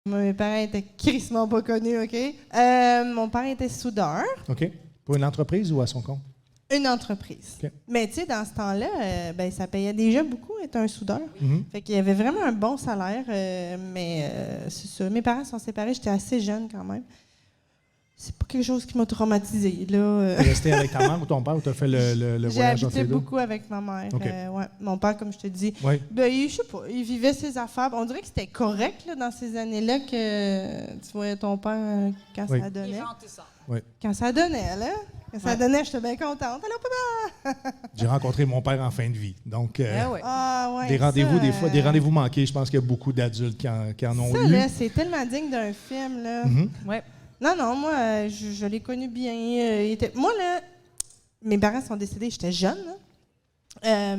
Mes parents étaient crissement pas connus, OK? Mon père était soudeur. OK. Pour une entreprise ou à son compte? Une entreprise. OK. Mais tu sais, dans ce temps-là, ça payait déjà beaucoup être un soudeur. Fait qu'il y avait vraiment un bon salaire. Mais c'est ça. Mes parents sont séparés, j'étais assez jeune quand même. C'est pas quelque chose qui m'a traumatisée, là. Tu es resté avec ta mère ou ton père ou tu as fait le voyage entre J'ai les deux? habité beaucoup avec ma mère. OK. Ouais. Mon père, comme je te dis, Oui. je sais pas, il vivait ses affaires. On dirait que c'était correct là, dans ces années-là que tu voyais ton père quand Oui. ça donnait. Oui. Quand ça donnait, là. Quand ça donnait, j'étais bien contente. Allô, papa! J'ai rencontré mon père en fin de vie. Donc, Ah, ouais, des rendez-vous, ça, des fois, des rendez-vous manqués, je pense qu'il y a beaucoup d'adultes qui en ont ça, eu. là, c'est tellement digne d'un film, là. Ouais. Non, moi, je l'ai connu bien. Moi, là, mes parents sont décédés, j'étais jeune, là.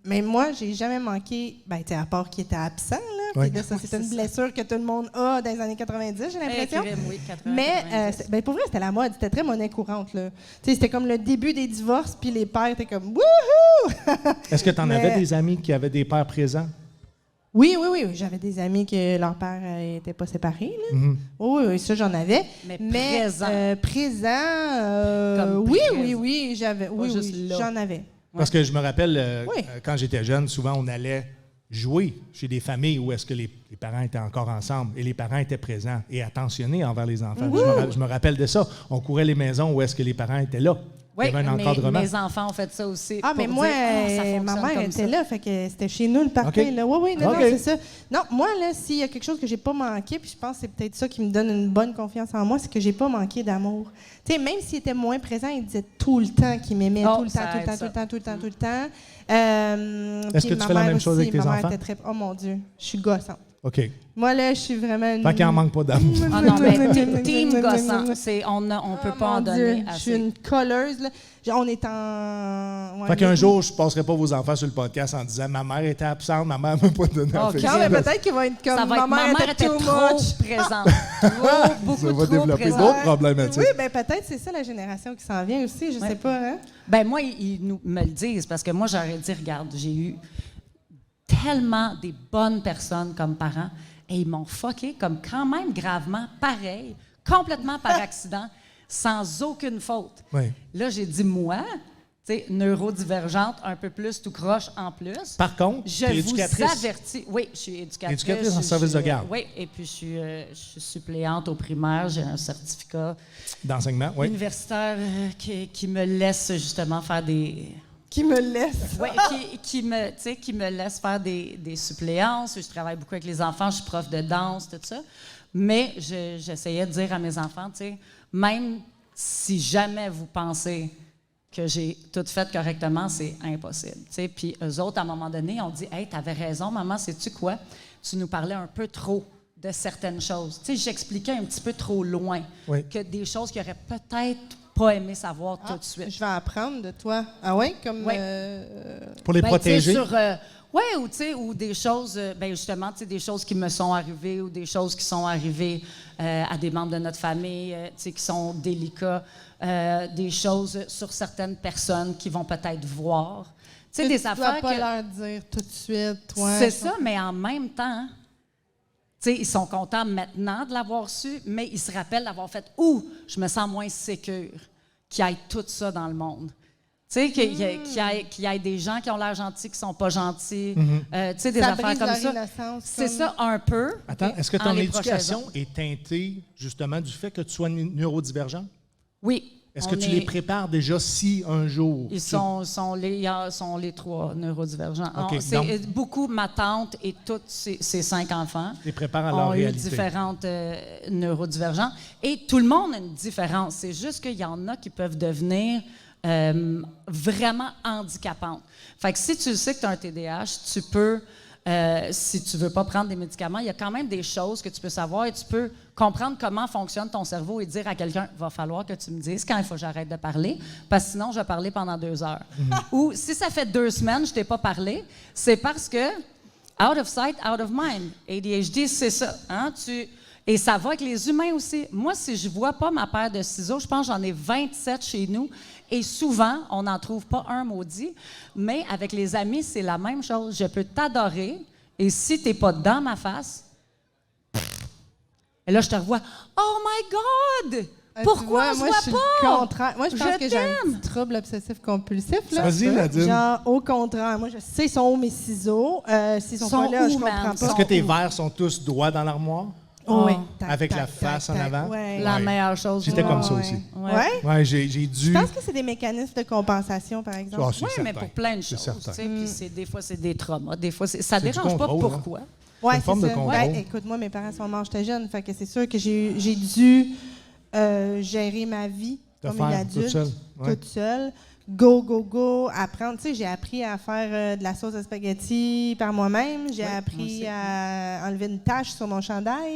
Mais moi, j'ai jamais manqué, à part qu'il était absent, là. Oui. Puis là, ça, c'est une blessure que tout le monde a dans les années 90, j'ai l'impression. Oui, 80, Mais 90. pour vrai, c'était la mode, c'était très monnaie courante, là. Tu sais, c'était comme le début des divorces, puis les pères étaient comme « Wouhou! » Est-ce que tu en avais des amis qui avaient des pères présents? Oui. J'avais des amis que leur père n'était pas séparé, là. Oui, ça, j'en avais. Mais présent. Présent, Comme oui, présent. j'avais. Oui, juste là. j'en avais. Parce que je me rappelle, Oui. quand j'étais jeune, souvent on allait jouer chez des familles où est-ce que les parents étaient encore ensemble et les parents étaient présents et attentionnés envers les enfants. Je me rappelle de ça. On courait les maisons où est-ce que les parents étaient là. Oui, Il y avait un encadrement. mes enfants ont fait ça aussi. Ah, mais pour moi, dire, ça fonctionne ma mère comme était ça. là, fait que c'était chez nous le party. OK. Là. Oui, non, OK. c'est ça. Non, moi, là, s'il y a quelque chose que j'ai pas manqué, puis je pense que c'est peut-être ça qui me donne une bonne confiance en moi, c'est que j'ai pas manqué d'amour. Tu sais, même s'il était moins présent, il disait tout le temps qu'il m'aimait, Oh, tout le temps, ça tout le aide, temps, ça. tout le temps. Est-ce que Puis tu ma fais la mère même chose aussi, avec tes ma mère enfants? était très... Oh mon Dieu, je suis gossante. OK. Moi, là, je suis vraiment une... Fait qu'il n'en manque pas d'amour. Ah non, mais team gossant, on peut pas en Mon donner Dieu, je suis assez. une colleuse, là. On est en... Fait qu'un jour, je ne passerai pas vos enfants sur le podcast en disant « Ma mère était absente, ma mère ne m'a pas donné OK. affection. Non, mais peut-être qu'il va être comme... Ça va être, ma mère était too trop much. présente. Beaucoup Ça va trop développer présente. d'autres problématiques. Oui, peut-être c'est ça la génération qui s'en vient aussi, je sais pas, hein? Ben moi, ils me le disent parce que moi, j'aurais dit, regarde, j'ai eu tellement des bonnes personnes comme parents et ils m'ont fucké comme quand même gravement, pareil, complètement par accident, sans aucune faute. Oui. Là, j'ai dit, moi, tu sais, neurodivergente, un peu plus tout croche en plus. Par contre, tu Je es vous éducatrice. avertis. Oui, je suis éducatrice. Éducatrice en service de garde. Oui, et puis je suis suppléante au primaire. J'ai un certificat D'enseignement, oui. universitaire qui me laisse justement faire des... Qui me laisse. Oui, qui me laisse faire des suppléances. Je travaille beaucoup avec les enfants. Je suis prof de danse, tout ça. Mais j'essayais de dire à mes enfants, tu sais, même si jamais vous pensez que j'ai tout fait correctement, c'est impossible. Tu sais. Puis eux autres, à un moment donné, ont dit « Hey, t'avais raison, maman, sais-tu quoi? Tu nous parlais un peu trop de certaines choses. » Tu sais, j'expliquais un petit peu trop loin que des choses qu'ils auraient peut-être pas aimé savoir tout de suite. Je vais apprendre de toi. Ah ouais? Comme... Pour les Ben, protéger. Oui, ou des choses, justement, des choses qui me sont arrivées ou des choses qui sont arrivées à des membres de notre famille, qui sont délicats, des choses sur certaines personnes qui vont peut-être voir. Tu sais, des affaires Tu dois pas que... leur dire tout de suite, toi. C'est ça, mais en même temps, tu sais, ils sont contents maintenant de l'avoir su, mais ils se rappellent d'avoir fait « Ouh, je me sens moins sécure qu'il y ait tout ça dans le monde. » Tu sais, qu'il y ait des gens qui ont l'air gentils, qui sont pas gentils. Tu sais, des Ça affaires brise comme leur ça. innocence, C'est comme- ça, un peu. Attends, est-ce que en ton les éducation prochains ans. est teintée justement du fait que tu sois neurodivergent? Oui. Est-ce que tu les prépares déjà si un jour... Ils sont les trois neurodivergents. OK, C'est donc- beaucoup ma tante et tous ses 5 enfants Tu les prépares à leur ont eu réalité. différentes neurodivergents. Et tout le monde a une différence. C'est juste qu'il y en a qui peuvent devenir vraiment handicapantes. Fait que si tu sais que tu as un TDAH, tu peux, si tu veux pas prendre des médicaments, il y a quand même des choses que tu peux savoir et tu peux comprendre comment fonctionne ton cerveau et dire à quelqu'un, va falloir que tu me dises quand il faut que j'arrête de parler, parce que sinon je vais parler pendant 2 heures. Ou si ça fait 2 semaines je t'ai pas parlé, c'est parce que out of sight, out of mind. ADHD, c'est ça. Hein? Et ça va avec les humains aussi. Moi, si je vois pas ma paire de ciseaux, je pense que j'en ai 27 chez nous. Et souvent, on n'en trouve pas un maudit. Mais avec les amis, c'est la même chose. Je peux t'adorer. Et si tu n'es pas dans ma face, Et là, je te revois. Oh my God! Tu Pourquoi vois, je moi, vois je suis pas? le contraire. Moi, je pense que j'ai un t'aime. petit trouble obsessif-compulsif. Là. Vas-y, Nadine. Genre, au contraire, moi, je sais sont où mes ciseaux. S'ils sont Sont pas là, où, je comprends man? pas. Est-ce que tes verres sont tous droits dans l'armoire? Oui. Avec la face en avant? Ouais. La meilleure chose. J'étais comme ça Ouais. aussi. Ouais. Ouais, j'ai dû. Je pense que c'est des mécanismes de compensation, par exemple. Ah, c'est Oui, mais certain. pour plein de C'est choses. certain. tu sais, puis des fois, c'est des traumas. Des fois, ça du dérange pas contrôle, hein. pourquoi. Ouais, une forme c'est de ça. contrôle. Ben, écoute, moi, mes parents sont morts, j'étais jeune. Fait que c'est sûr que j'ai dû gérer ma vie Te comme faire une adulte. toute seule. Ouais. Toute seule. Go, go, go. Apprendre. Tu sais, j'ai appris à faire de la sauce à spaghetti par moi-même. J'ai appris à enlever une tache sur mon chandail.